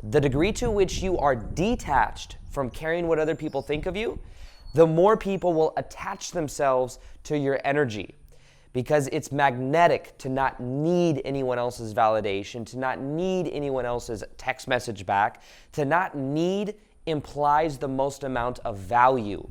The degree to which you are detached from caring what other people think of you, the more people will attach themselves to your energy, because it's magnetic to not need anyone else's validation, to not need anyone else's text message back. To not need implies the most amount of value.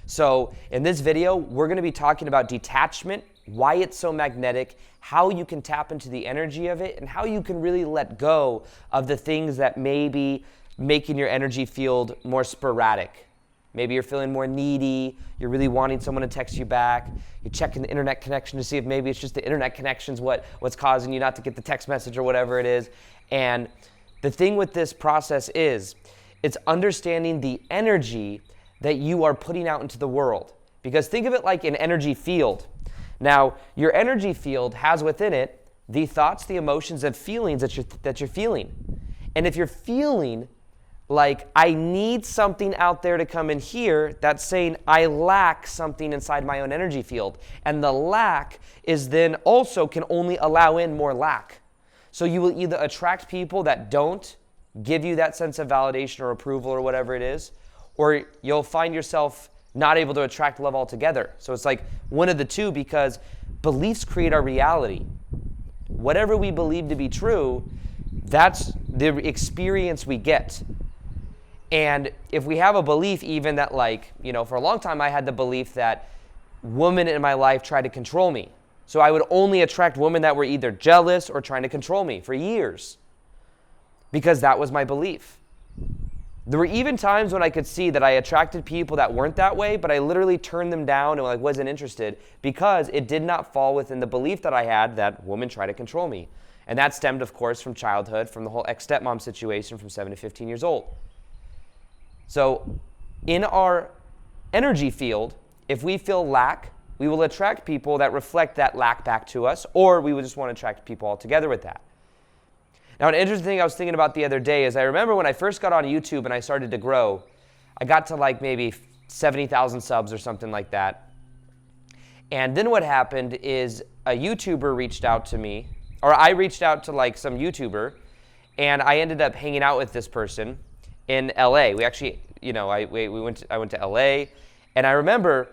So in this video, we're going to be talking about detachment, why it's so magnetic, how you can tap into the energy of it, and how you can really let go of the things that may be making your energy field more sporadic. Maybe you're feeling more needy, you're really wanting someone to text you back, you're checking the internet connection to see if maybe it's just the internet connection's what's causing you not to get the text message or whatever it is. And the thing with this process is, it's understanding the energy that you are putting out into the world. Because think of it like an energy field. Now, your energy field has within it the thoughts, the emotions, and feelings that you're feeling. And if you're feeling like, I need something out there to come in here, that's saying I lack something inside my own energy field. And the lack is then also can only allow in more lack. So you will either attract people that don't give you that sense of validation or approval or whatever it is, or you'll find yourself not able to attract love altogether. So it's like one of the two, because beliefs create our reality. Whatever we believe to be true, that's the experience we get. And if we have a belief even that, like, for a long time I had the belief that women in my life tried to control me. So I would only attract women that were either jealous or trying to control me for years, because that was my belief. There were even times when I could see that I attracted people that weren't that way, but I literally turned them down and wasn't interested, because it did not fall within the belief that I had that women try to control me. And that stemmed, of course, from childhood, from the whole ex-stepmom situation from 7 to 15 years old. So in our energy field, if we feel lack, we will attract people that reflect that lack back to us, or we would just want to attract people altogether with that. Now, an interesting thing I was thinking about the other day is I remember when I first got on YouTube and I started to grow, I got to like maybe 70,000 subs or something like that. And then what happened is a YouTuber reached out to me, or I reached out to like some YouTuber, and I ended up hanging out with this person in LA. We actually, I went to LA, and I remember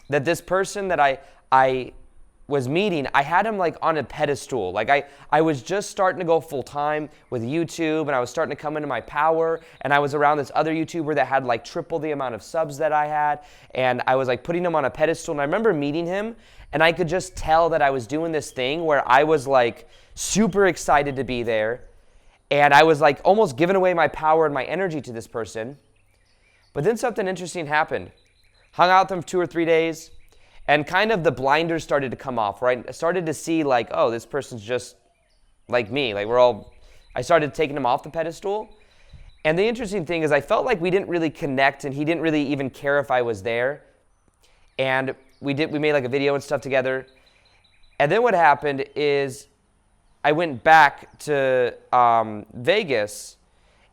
that this person that I was meeting, I had him like on a pedestal. Like I was just starting to go full time with YouTube, and I was starting to come into my power, and I was around this other YouTuber that had like triple the amount of subs that I had, and I was like putting him on a pedestal. And I remember meeting him, and I could just tell that I was doing this thing where I was like super excited to be there, and I was like almost giving away my power and my energy to this person. But then something interesting happened. Hung out with them 2 or 3 days, and kind of the blinders started to come off, right? I started to see like, oh, this person's just like me. Like I started taking him off the pedestal. And the interesting thing is I felt like we didn't really connect, and he didn't really even care if I was there. And we made like a video and stuff together. And then what happened is I went back to Vegas,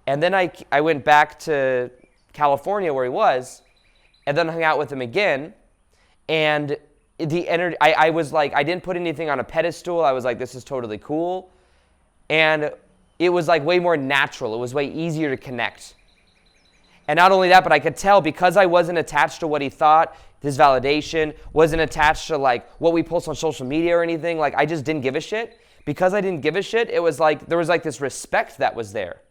and then I went back to California where he was, and then hung out with him again. And the energy, I was like, I didn't put anything on a pedestal. I was like, this is totally cool. And it was like way more natural. It was way easier to connect. And not only that, but I could tell, because I wasn't attached to what he thought, his validation, wasn't attached to like what we post on social media or anything. Like I just didn't give a shit. Because I didn't give a shit, it was like, there was like this respect that was there.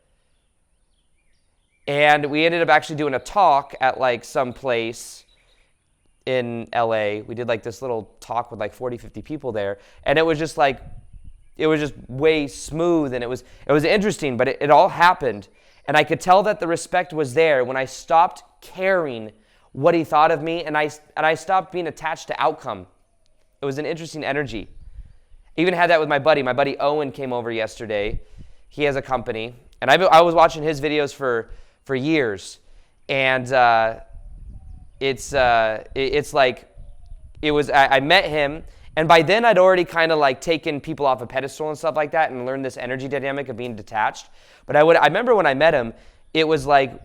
And we ended up actually doing a talk at like some place in LA. We did like this little talk with like 40, 50 people there. And it was just like, it was just way smooth, and it was interesting, but it all happened. And I could tell that the respect was there when I stopped caring what he thought of me, and I stopped being attached to outcome. It was an interesting energy. I even had that with my buddy. My buddy Owen came over yesterday. He has a company, and I was watching his videos for years, and it's like I met him, and by then I'd already kind of like taken people off a pedestal and stuff like that, and learned this energy dynamic of being detached. But I remember when I met him, it was like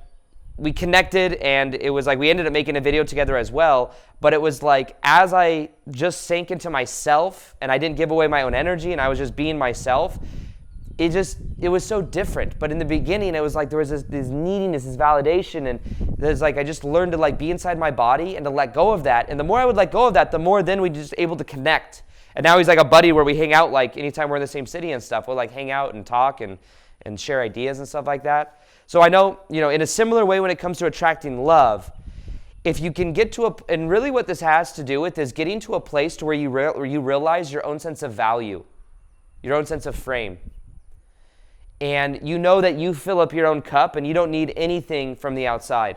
we connected, and it was like we ended up making a video together as well. But it was like, as I just sank into myself and I didn't give away my own energy and I was just being myself, it was so different. But in the beginning, it was like there was this neediness, this validation, and there's like I just learned to like be inside my body and to let go of that. And the more I would let go of that, the more then we just able to connect. And now he's like a buddy where we hang out like anytime we're in the same city and stuff. We'll like hang out and talk and share ideas and stuff like that. So I know, in a similar way when it comes to attracting love, if you can get to and really what this has to do with is getting to a place to where you realize your own sense of value, your own sense of frame. And you know that you fill up your own cup and you don't need anything from the outside.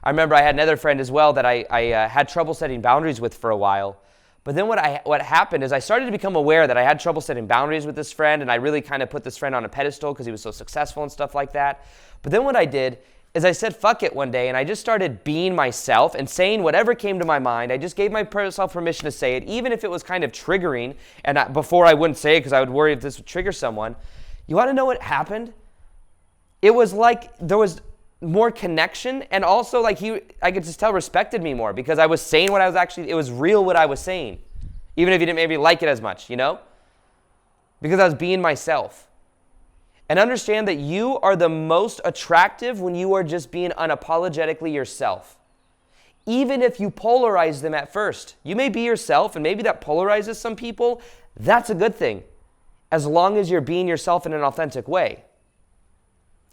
I remember I had another friend as well that I had trouble setting boundaries with for a while. But then what happened is I started to become aware that I had trouble setting boundaries with this friend, and I really kind of put this friend on a pedestal because he was so successful and stuff like that. But then what I did is I said, fuck it one day, and I just started being myself and saying whatever came to my mind. I just gave myself permission to say it, even if it was kind of triggering, and before I wouldn't say it because I would worry if this would trigger someone. You want to know what happened? It was like there was more connection, and also like I could just tell respected me more because I was saying what I was it was real what I was saying, even if you didn't maybe like it as much, because I was being myself. And understand that you are the most attractive when you are just being unapologetically yourself. Even if you polarize them at first. You may be yourself, and maybe that polarizes some people. That's a good thing, as long as you're being yourself in an authentic way.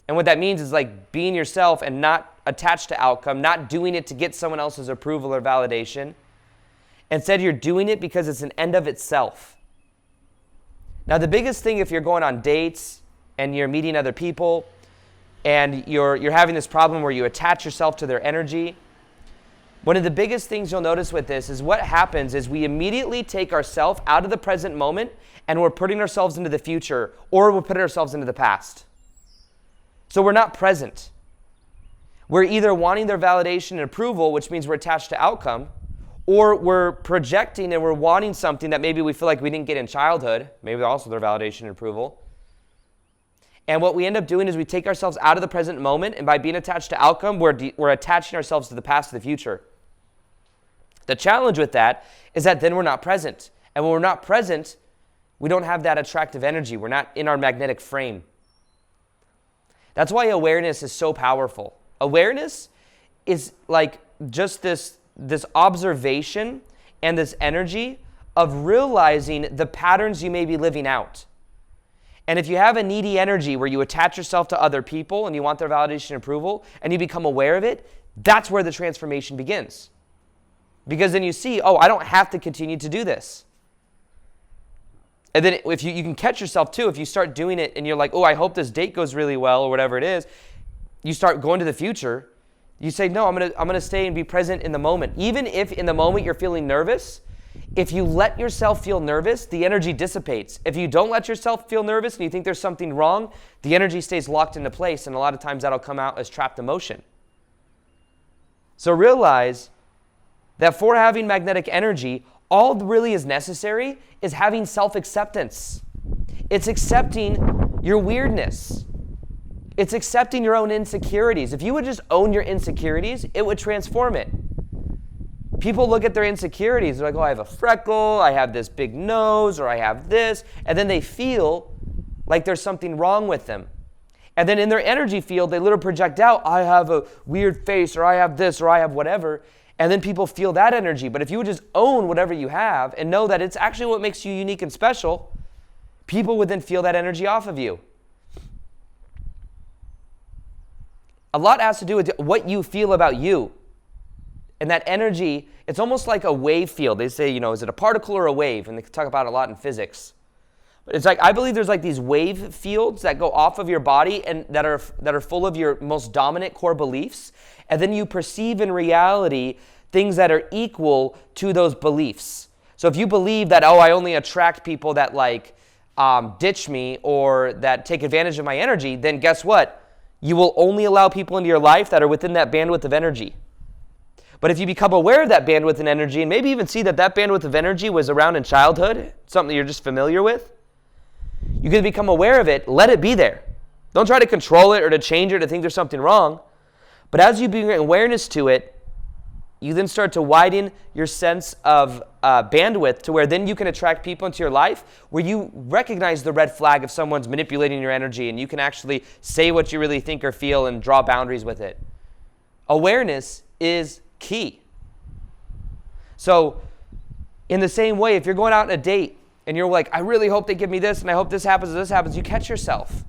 And what that means is like being yourself and not attached to outcome, not doing it to get someone else's approval or validation. Instead, you're doing it because it's an end of itself. Now, the biggest thing if you're going on dates and you're meeting other people and you're having this problem where you attach yourself to their energy, one of the biggest things you'll notice with this is what happens is we immediately take ourselves out of the present moment and we're putting ourselves into the future, or we're putting ourselves into the past. So we're not present. We're either wanting their validation and approval, which means we're attached to outcome, or we're projecting and we're wanting something that maybe we feel like we didn't get in childhood, maybe also their validation and approval. And what we end up doing is we take ourselves out of the present moment, and by being attached to outcome, we're attaching ourselves to the past, to the future. The challenge with that is that then we're not present. And when we're not present, we don't have that attractive energy. We're not in our magnetic frame. That's why awareness is so powerful. Awareness is like just this observation and this energy of realizing the patterns you may be living out. And if you have a needy energy where you attach yourself to other people and you want their validation and approval, and you become aware of it, that's where the transformation begins. Because then you see, I don't have to continue to do this. And then if you can catch yourself too, if you start doing it and you're like, I hope this date goes really well or whatever it is, you start going to the future, you say, no, I'm gonna stay and be present in the moment. Even if in the moment you're feeling nervous, if you let yourself feel nervous, the energy dissipates. If you don't let yourself feel nervous and you think there's something wrong, the energy stays locked into place, and a lot of times that'll come out as trapped emotion. So realize that for having magnetic energy, all really is necessary is having self-acceptance. It's accepting your weirdness. It's accepting your own insecurities. If you would just own your insecurities, it would transform it. People look at their insecurities, they're like, I have a freckle, I have this big nose, or I have this, and then they feel like there's something wrong with them. And then in their energy field, they literally project out, I have a weird face, or I have this, or I have whatever, and then people feel that energy. But if you would just own whatever you have and know that it's actually what makes you unique and special, people would then feel that energy off of you. A lot has to do with what you feel about you. And that energy, it's almost like a wave field. They say, is it a particle or a wave? And they talk about it a lot in physics. But it's like, I believe there's like these wave fields that go off of your body and that are full of your most dominant core beliefs. And then you perceive in reality things that are equal to those beliefs. So if you believe that, I only attract people that ditch me or that take advantage of my energy, then guess what? You will only allow people into your life that are within that bandwidth of energy. But if you become aware of that bandwidth and energy, and maybe even see that bandwidth of energy was around in childhood, something you're just familiar with, you can become aware of it, let it be there. Don't try to control it or to change it or think there's something wrong. But as you bring awareness to it, you then start to widen your sense of bandwidth to where then you can attract people into your life where you recognize the red flag if someone's manipulating your energy, and you can actually say what you really think or feel and draw boundaries with it. Awareness is key. So in the same way, if you're going out on a date and you're like, I really hope they give me this and I hope this happens, you catch yourself.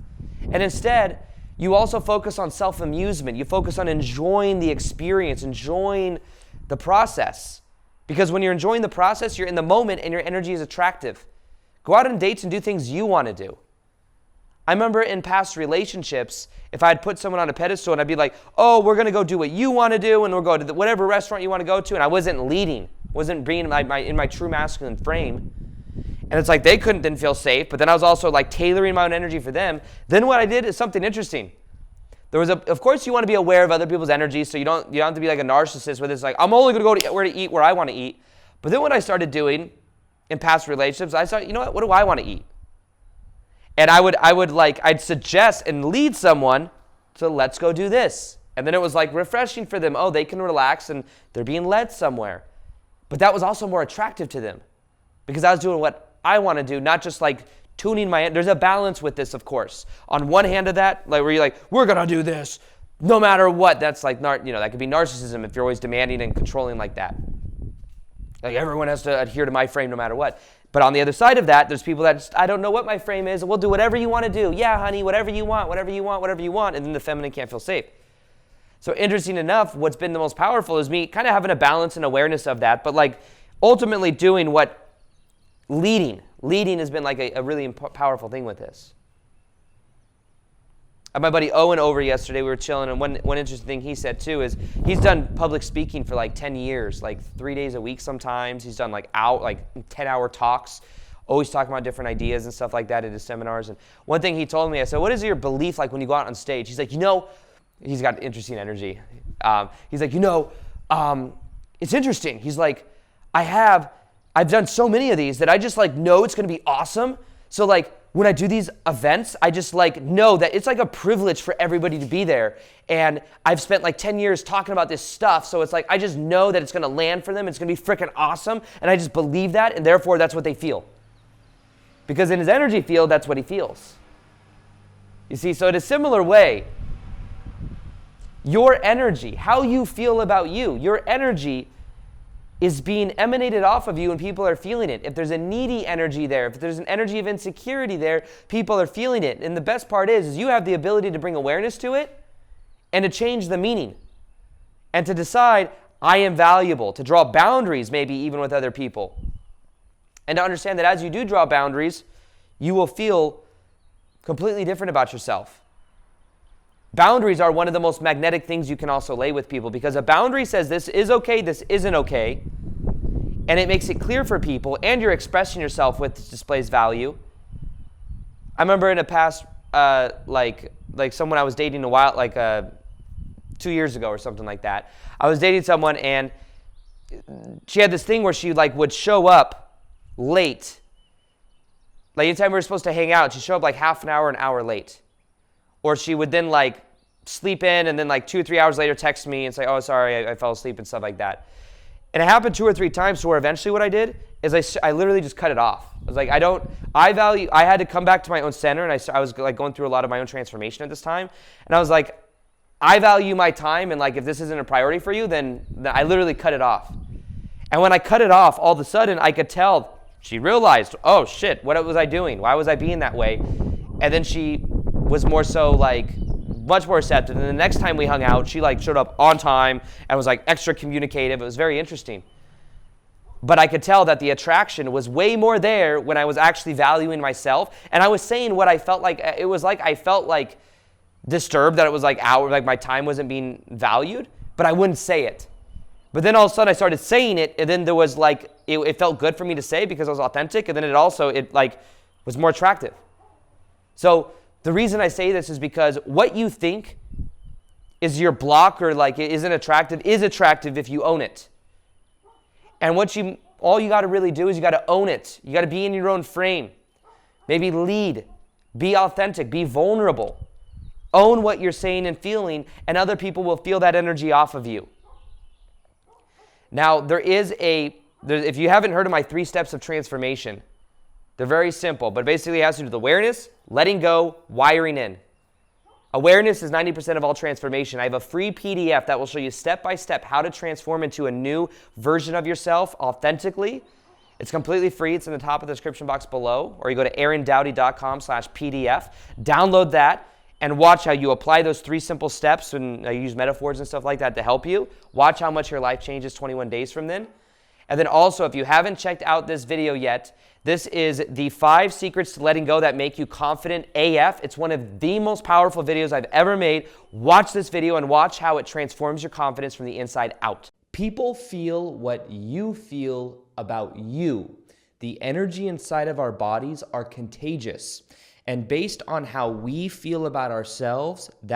And instead, you also focus on self-amusement. You focus on enjoying the experience, enjoying the process. Because when you're enjoying the process, you're in the moment and your energy is attractive. Go out on dates and do things you want to do. I remember in past relationships, if I'd put someone on a pedestal and I'd be like, oh, we're going to go do what you want to do and we'll go to whatever restaurant you want to go to, and I wasn't leading, wasn't being in my true masculine frame. And it's like they didn't feel safe, but then I was also like tailoring my own energy for them. Then what I did is something interesting. Of course you want to be aware of other people's energy, so you don't have to be like a narcissist where it's like, I'm only going to go to eat where I want to eat. But then what I started doing in past relationships, I thought, you know what do I want to eat? And I'd suggest and lead someone to let's go do this. And then it was like refreshing for them. Oh, they can relax and they're being led somewhere. But that was also more attractive to them because I was doing what I want to do, not just like tuning there's a balance with this, of course. On one hand of that, like where you're like, we're going to do this no matter what. That's like, that could be narcissism if you're always demanding and controlling like that. Like everyone has to adhere to my frame no matter what. But on the other side of that, there's people that just, I don't know what my frame is. We'll do whatever you want to do. Yeah, honey, whatever you want. And then the feminine can't feel safe. So interesting enough, what's been the most powerful is me kind of having a balance and awareness of that, but like ultimately doing what leading has been like a really powerful thing with this. I had my buddy Owen over yesterday. We were chilling, and one interesting thing he said too is he's done public speaking for like 10 years, like 3 days a week sometimes. He's done like 10-hour talks, always talking about different ideas and stuff like that at his seminars. And one thing he told me, I said, what is your belief like when you go out on stage? He's like, he's got interesting energy. He's like, it's interesting. He's like, I've done so many of these that I just like know it's going to be awesome. So like when I do these events, I just like know that it's like a privilege for everybody to be there. And I've spent like 10 years talking about this stuff. So it's like, I just know that it's going to land for them. It's going to be freaking awesome. And I just believe that. And therefore that's what they feel. Because in his energy field, that's what he feels. You see, so in a similar way, your energy, how you feel about you, your energy is being emanated off of you and people are feeling it. If there's a needy energy there, if there's an energy of insecurity there, people are feeling it. And the best part is you have the ability to bring awareness to it and to change the meaning and to decide, I am valuable, to draw boundaries maybe even with other people. And to understand that as you do draw boundaries, you will feel completely different about yourself. Boundaries are one of the most magnetic things you can also lay with people because a boundary says this is okay, this isn't okay, and it makes it clear for people, and you're expressing yourself with displays value. I remember in a past, like someone I was dating a while, 2 years ago or something like that. I was dating someone, and she had this thing where she like would show up late. Like anytime we were supposed to hang out, she'd show up like half an hour late. Or she would then like sleep in and then like 2 or 3 hours later text me and say, oh, sorry, I fell asleep and stuff like that. And it happened 2 or 3 times to where eventually what I did is I literally just cut it off. I was like, I had to come back to my own center, and I was like going through a lot of my own transformation at this time. And I was like, I value my time, and like if this isn't a priority for you, then I literally cut it off. And when I cut it off, all of a sudden I could tell she realized, oh shit, what was I doing? Why was I being that way? And then she was more so like much more receptive. And the next time we hung out, she like showed up on time and was like extra communicative. It was very interesting. But I could tell that the attraction was way more there when I was actually valuing myself. And I was saying what I felt like. It was like I felt like disturbed that it was like my time wasn't being valued, but I wouldn't say it. But then all of a sudden I started saying it, and then there was like, it felt good for me to say because I was authentic, and then it like was more attractive. So the reason I say this is because what you think is your block or like it isn't attractive is attractive if you own it. And all you got to really do is you got to own it. You got to be in your own frame. Maybe lead, be authentic, be vulnerable. Own what you're saying and feeling, and other people will feel that energy off of you. Now, if you haven't heard of my 3 steps of transformation, they're very simple, but basically it has to do with awareness, letting go, wiring in. Awareness is 90% of all transformation. I have a free PDF that will show you step by step how to transform into a new version of yourself authentically. It's completely free. It's in the top of the description box below, or you go to aarondowdy.com/PDF. Download that and watch how you apply those 3 simple steps, and I use metaphors and stuff like that to help you. Watch how much your life changes 21 days from then. And then also, if you haven't checked out this video yet, this is the 5 secrets to letting go that make you confident AF. It's one of the most powerful videos I've ever made. Watch this video and watch how it transforms your confidence from the inside out. People feel what you feel about you. The energy inside of our bodies are contagious. And based on how we feel about ourselves,